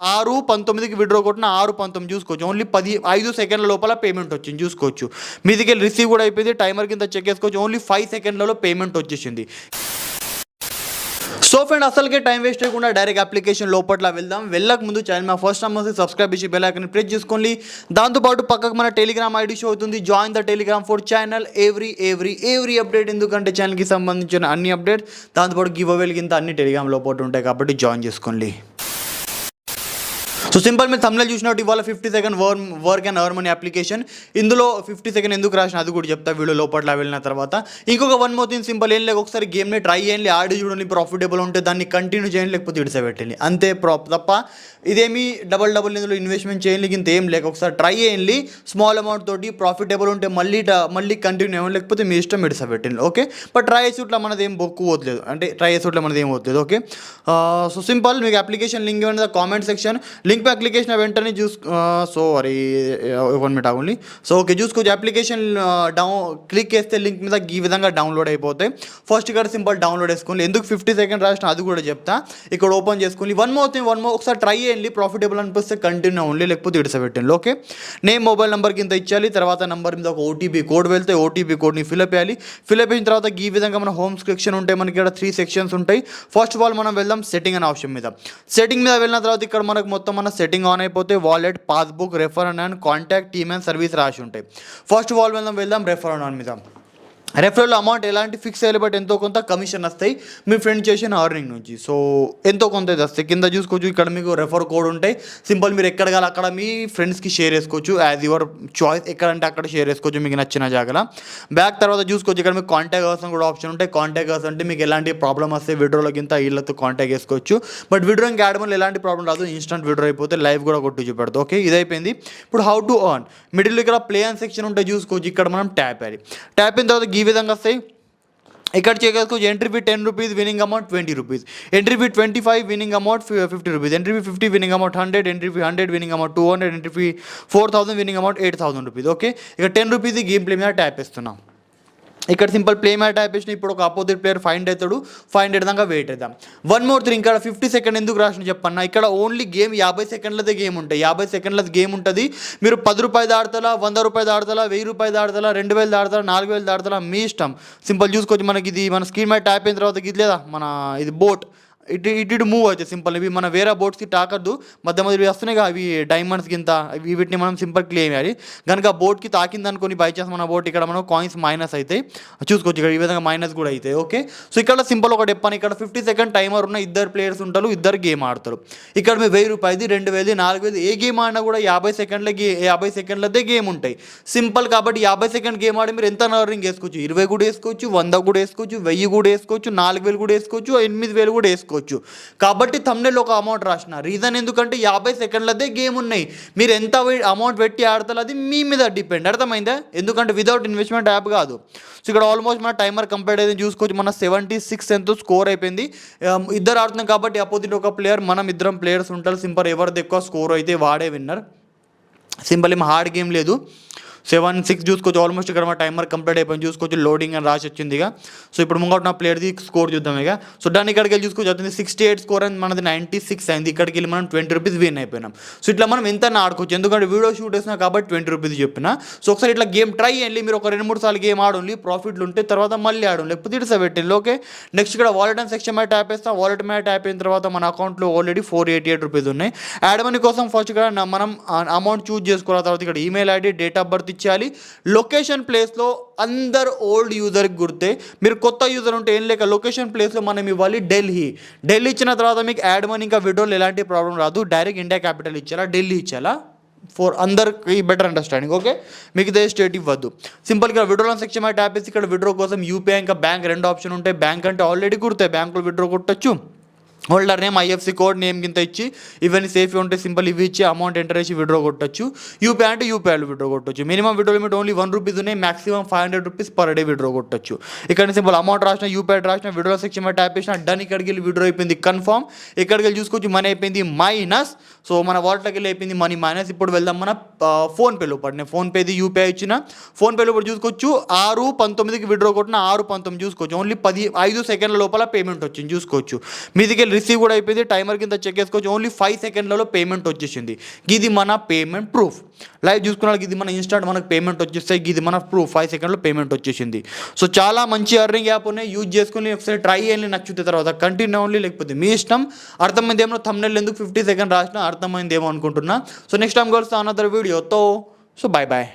6:19కి withdraw కొట్టిన 6:19 చూసుకోవచ్చు. Only 5 సెకండ్ల లోపల పేమెంట్ వచ్చింది చూసుకోవచ్చు. మీదికెళ్ళి రిసీవ్ కూడా అయిపోయింది. టైమర్ కింద చెక్ చేసుకోవచ్చు. ఓన్లీ 5 సెకండ్లలో పేమెంట్ వచ్చేసింది. సో ఫ్రెండ్, అసలుకే టైం వేస్ట్ చేయకుండా డైరెక్ట్ అప్లికేషన్ లోపట్లా వెళ్దాం. వెళ్ళక ముందు ఛానల్ మా ఫస్ట్ టైం వస్తే సబ్స్క్రైబ్ చేసి బెల్ ఐకాన్ ప్రెస్ చేసుకోండి. దాంతోపాటు పక్కకు మన టెలిగ్రామ్ ఐడి షో అవుతుంది. Join the Telegram for channel every update. ఎందుకంటే ఛానల్కి సంబంధించిన అన్ని అప్డేట్స్, దాంతోపాటు గివ్ అవేలు కింద అన్ని టెలిగ్రామ్ లోపల ఉంటాయి కాబట్టి జాయిన్ చేసుకోండి. సో సింపుల్, మీరు thumbnail చూసినట్టు ఇవాళ 50 second work and earn money application. ఇందులో 50 సెకండ్ ఎందుకు రాసిన అది కూడా చెప్తా వీడియో లోపల వెళ్ళిన తర్వాత. ఇంకొక వన్ మోర్ థింగ్, సింపుల్ ఏం లేక ఒకసారి గేమ్ని ట్రై చేయండి, ఆడి చూడండి, ప్రాఫిటబుల్ ఉంటే దాన్ని కంటిన్యూ చేయండి, లేకపోతే ఇడిసబెట్టండి అంతే. తప్ప ఇదేమి డబుల్ ఇందులో ఇన్వెస్ట్మెంట్ చేయండి ఇంత ఏం లేక ఒకసారి ట్రై చేయండి. స్మాల్ అమౌంట్ తోటి ప్రాఫిటబుల్ ఉంటే మళ్ళీ కంటిన్యూ అవ్వండి, లేకపోతే మీ ఇష్టం ఇడిసబెట్టండి. ఓకే, బట్ ట్రై చేసేట్లా మనది ఏం బొక్కు పోతలేదు, అంటే ట్రై చేసేట్లా మనది ఏం పోతలేదు. ఓకే, సో సింపుల్, మీకు అప్లికేషన్ లింక్ ఇవ్వండి కామెంట్ సెక్షన్. లింక్ అప్లికేషన్ వెంటనే సో అది 1 మినిట్ ఆగండి. సో ఓకే, చూసుకోవచ్చు. అప్లికేషన్ క్లిక్ చేస్తే లింక్ మీద ఈ విధంగా డౌన్లోడ్ అయిపోతాయి. ఫస్ట్ ఇక్కడ సింపుల్ డౌన్లోడ్ చేసుకోండి. ఎందుకు 50 సెకండ్ రాసిన అది కూడా చెప్తా. ఇక్కడ ఓపెన్ చేసుకోండి. వన్ మోర్ ఒకసారి ట్రై చేయండి. ప్రాఫిటబుల్ అనిపిస్తే కంటిన్యూ ఓన్లీ, లేకపోతే ఇడిసబెట్టండి. ఓకే, నేమ్ మొబైల్ నెంబర్ కింద ఇచ్చాలి. తర్వాత నెంబర్ మీద ఒక ఓటీపీ కోడ్ వెళ్తే ఓటీపీ కోడ్ని ఫిల్అప్ చేయాలి. ఫిల్అప్ అయిన తర్వాత ఈ విధంగా మన హోమ్ సెక్షన్ ఉంటాయి. మనకి ఇక్కడ 3 సెక్షన్స్ ఉంటాయి. ఫస్ట్ ఆఫ్ ఆల్ మనం వెళ్దాం సెట్టింగ్ అనే ఆప్షన్ మీద. సెట్టింగ్ మీద వెళ్ళిన తర్వాత ఇక్కడ మనకు మొత్తం మన సెట్టింగ్ ఆన్ అయిపోతే wallet, passbook, refer and contact, team and service రాసి ఉంటాయి. ఫస్ట్ ఆఫ్ ఆల్ వెళ్దాం రెఫర్ ఆన్ మీద. రెఫరల్ అమౌంట్ ఎలాంటి ఫిక్స్ అయ్యాలి, బట్ ఎంతో కొంత కమిషన్ వస్తాయి మీ ఫ్రెండ్ చేసిన అర్నింగ్ నుంచి. సో ఎంతో కొంత అయితే వస్తాయి. కింద చూసుకోవచ్చు, ఇక్కడ మీకు రెఫర్ కోడ్ ఉంటాయి. సింపుల్, మీరు ఎక్కడ కావాలి అక్కడ మీ ఫ్రెండ్స్కి షేర్ చేసుకోవచ్చు. యాజ్ యువర్ చాయిస్, ఎక్కడంటే అక్కడ షేర్ చేసుకోవచ్చు మీకు నచ్చిన జాగాలో. బ్యాక్ తర్వాత చూసుకోవచ్చు, ఇక్కడ మీకు కాంటాక్ట్ అవర్స్ కూడా ఆప్షన్ ఉంటాయి. కాంటాక్ట్ అవర్స్ అంటే మీకు ఎలాంటి ప్రాబ్లమ్ వస్తే విడ్రోలోకి ఇంత వీళ్ళతో కాంటాక్ట్ చేసుకోవచ్చు. బట్ విడ్రోయింగ్ యాడ్ వల్ల ఎలాంటి ప్రాబ్లం రాదు. ఇన్స్టెంట్ విడ్రో అయిపోతే లైవ్ కూడా కొట్టు చూపెడతాం. ఓకే, ఇది అయిపోయింది. ఇప్పుడు హౌ టు అర్న్ మిడిల్ ఇక్కడ ప్లే అండ్ సెక్షన్ ఉంటే చూసుకోవచ్చు. ఇక్కడ మనం ట్యాప్ అయ్యాలి. ట్యాప్ అయిన తర్వాత ఈ విధంగా వస్తాయి. ఇక్కడ చెక్ చేసుకోవచ్చు. Entry fee 10 rupees, winning amount 20 rupees. Entry fee 25, winning amount 50 rupees. Entry fee 50, winning amount 100. Entry fee 100, winning amount 200. Entry fee 4000, winning amount 8000 rupees. Okay, ఇక 10 రూపీస్ గేమ్ ప్లే మీద tap ఇస్తున్నాం. ఇక్కడ సింపుల్ ప్లే మ్యాట్ ట్యాప్ చేసిన ఇప్పుడు ఒక opposite player find అవుతాడు. Find దాకా wait అవుతాం. వన్ మోర్ థింగ్, ఇక్కడ 50 సెకండ్ ఎందుకు రాసిన చెప్పన్నా. ఇక్కడ ఓన్లీ గేమ్ 50 సెకండ్లదే గేమ్ ఉంటాయి. 50 సెకండ్లది గేమ్ ఉంటుంది. మీరు 10 రూపాయలు ఆడతారా, 100 రూపాయలు ఆడతారా, 1000 రూపాయలు ఆడతారా, 2000 ఆడతారా, 4000 ఆడతారా, మీ ఇష్టం. సింపుల్ చూసుకోవచ్చు. మనకి ఇది మన స్క్రీన్ మ్యాట్ ట్యాప్ అయిన తర్వాత ఇది లేదా మన ఇది బోట్ ఇటు మూవ్ అవుతాయి. సింపుల్ ఇవి మన వేరే బోట్స్కి తాకద్దు. మధ్య ఇవి వస్తున్నాయి కదా, అవి డైమండ్స్కి ఇంత వీటిని మనం సింపుల్ క్లెయిమ్ చేయాలి. కనుక బోట్కి తాకింది అనుకోని బై చాన్స్ మన బోట్ ఇక్కడ మనం కాయిన్స్ మైనస్ అవుతాయి. చూసుకోవచ్చు, ఇక్కడ ఈ విధంగా మైనస్ కూడా అవుతాయి. ఓకే, సో ఇక్కడ సింపుల్ ఒకటి చెప్పాను. ఇక్కడ 50 సెకండ్ టైమర్ ఉన్న ఇద్దరు ప్లేయర్స్ ఉంటారు, ఇద్దరు గేమ్ ఆడతారు. ఇక్కడ మీరు 1000 రూపాయలు, 2000, 4000 ఏ గేమ్ ఆడినా కూడా 50 సెకండ్లదే గేమ్ ఉంటాయి. సింపుల్ కాబట్టి 50 సెకండ్ గేమ్ ఆడి మీరు ఎంత అర్నింగ్ వేసుకోవచ్చు. 20 కూడా వేసుకోవచ్చు, 100 కూడా వేసుకోవచ్చు, 1000 కూడా వేసుకోవచ్చు, 4000 కూడా వేసుకోవచ్చు, 8000 కూడా వేసుకోవచ్చు. కాబట్టి థంబ్నెయిల్ ఒక అమౌంట్ రాసిన రీజన్ ఎందుకంటే 50 సెకండ్లదే గేమ్ ఉన్నాయి. మీరు ఎంత అమౌంట్ పెట్టి ఆడతారు అది మీ మీద డిపెండ్. అర్థమైందా? ఎందుకంటే వితౌట్ ఇన్వెస్ట్మెంట్ యాప్ కాదు. సో ఇక్కడ ఆల్మోస్ట్ మన టైమర్ కంప్లీట్ అయితే చూసుకోవచ్చు. మన 76 ఎంతో స్కోర్ అయిపోయింది. ఇద్దరు ఆడుతున్నాం కాబట్టి అపోజిట్ ఒక ప్లేయర్, మనం ఇద్దరం ప్లేయర్స్ ఉంటారు. సింపుల్ ఎవరిది ఎక్కువ స్కోర్ అయితే వాడే విన్నర్. సింపుల్ ఏం హార్డ్ గేమ్ లేదు. 7-6 చూసుకోవచ్చు. ఆల్మోస్ట్ ఇక్కడ మా టైమర్ కంప్లీట్ అయిపోయింది. చూసుకోవచ్చు లోడింగ్ అని రాసి వచ్చింది ఇక. సో ఇప్పుడు ముంగట నా ప్లేయర్ది స్కోర్ చూద్దాం ఇక. సో దాన్ని ఇక్కడికి వెళ్ళి చూసుకోవచ్చు. అవుతుంది 68 స్కోర్ అని మనది 96 అయింది. ఇక్కడికి వెళ్ళి మనం 20 రూపీస్ విన్ అయిపోయినాం. సో ఇట్లా మనం ఎంత ఆడుకోవచ్చు. ఎందుకంటే వీడియో షూట్ వేసినా కాబట్టి 20 రూపీస్ చెప్పిన. సో ఒకసారి ఇట్లా గేమ్ ట్రై చేయండి. మీరు ఒక 2-3 సార్లు గేమ్ ఆడండి, ప్రాఫిట్లు ఉంటే తర్వాత మళ్ళీ ఆడండి, లేకపోతే ఇడిసబెట్టండి. ఓకే, నెక్స్ట్ ఇక్కడ వాలెట్ అండ్ సెక్షన్ మీద ట్యాప్ వేస్తాం. వాలెట్ మీద ట్యాప్ అయిన తర్వాత మన అకౌంట్లో ఆల్రెడీ 488 రూపీస్ ఉన్నాయి. యాడ్ మనీ కోసం ఫస్ట్ ఇక్కడ మనం అమౌంట్ చూజ్ చేసుకోవాలి. తర్వాత ఇక్కడ email ID, date of birth ఇచ్చేయాలి. లొకేషన్ ప్లేస్లో అందరు ఓల్డ్ యూజర్కి గుర్తే. మీరు కొత్త యూజర్ ఉంటే ఏం లేక లొకేషన్ ప్లేస్లో మనం ఇవ్వాలి ఢిల్లీ ఇచ్చిన తర్వాత మీకు యాడ్ మనీ ఇంకా విడ్రోల్ ఎలాంటి ప్రాబ్లం రాదు. డైరెక్ట్ ఇండియా క్యాపిటల్ ఇచ్చేలా, ఢిల్లీ ఇచ్చేలా ఫర్ అందరికి బెటర్ అండర్స్టాండింగ్. ఓకే, మీకు ఇదే స్టేట్ ఇవ్వద్దు. సింపుల్గా విడ్రో సెక్షన్ మీద ట్యాప్ వేసి ఇక్కడ విడ్రో కోసం యూపీఐ ఇంకా బ్యాంక్ 2 ఆప్షన్ ఉంటాయి. బ్యాంక్ అంటే ఆల్రెడీ గుర్తాయి, బ్యాంకులో విడ్రో కొట్టచ్చు. Holder name, IFC code name కింద ఇచ్చి ఇవన్నీ సేఫ్ ఉంటే సింపుల్ ఇవి ఇచ్చి అమౌంట్ ఎంటర్ చేసి విడ్రో కొట్టచ్చు. యూపీఐ అంటే యూపీఐలో విడ్రో కొట్టచ్చు. మినిమం విడ్రో లిమిట్ ఓన్లీ 1 రూపీస్ ఉన్నాయి. మాక్సిమం 500 రూపీస్ పర్ డే విడ్రో కొట్టచ్చు. ఇక్కడ సింపుల్ అమౌంట్ రాసిన, యూపీఐ రాసిన, విడ్రో సెక్షన్ మీద ట్యాప్ చేసిన డన్. ఇక్కడికి వెళ్ళి విడ్రో అయిపోయింది కన్ఫర్మ్. ఇక్కడికి వెళ్ళి చూసుకోవచ్చు మనీ అయిపోయింది మైనస్. సో మన వాలెట్లోకి వెళ్ళి అయిపోయింది మనీ మైనస్. ఇప్పుడు వెళ్దాం మన ఫోన్పే లోపల. నేను ఫోన్పేది యూపీఐ ఇచ్చిన. ఫోన్పే లోపల చూసుకోవచ్చు 6:19కి విడ్రో కొట్టిన 6:19 చూసుకోవచ్చు. ఓన్లీ 5 సెకండ్ల లోపల పేమెంట్ వచ్చింది చూసుకోవచ్చు. మీదికి మెయిల్ రిసీవ్ కూడా అయిపోయింది. టైమర్ కింద చెక్ చేసుకోవచ్చు. ఓన్లీ 5 సెకండ్లలో పేమెంట్ వచ్చేసింది. ఇది మన పేమెంట్ ప్రూఫ్. లైవ్ చూసుకున్నాక ఇది మన ఇన్స్టాంట్ మనకు పేమెంట్ వచ్చేస్తాయి. ఇది మన ప్రూఫ్ 5 సెకండ్లో పేమెంట్ వచ్చేసింది. సో చాలా మంచి అర్నింగ్ యాప్ ఉన్నాయి. యూజ్ చేసుకుని ఒకసారి ట్రై చేయండి. నచ్చితే తర్వాత కంటిన్యూ ఓన్లీ, లేకపోతే మీ ఇష్టం. అర్థమైంది ఏమో థంబ్నెయిల్ ఎందుకు 50 సెకండ్ రాసినా అర్థమైంది ఏమో అనుకుంటున్నా. సో నెక్స్ట్ టైం కలుస్తా అనదర్ వీడియోతో. So bye bye.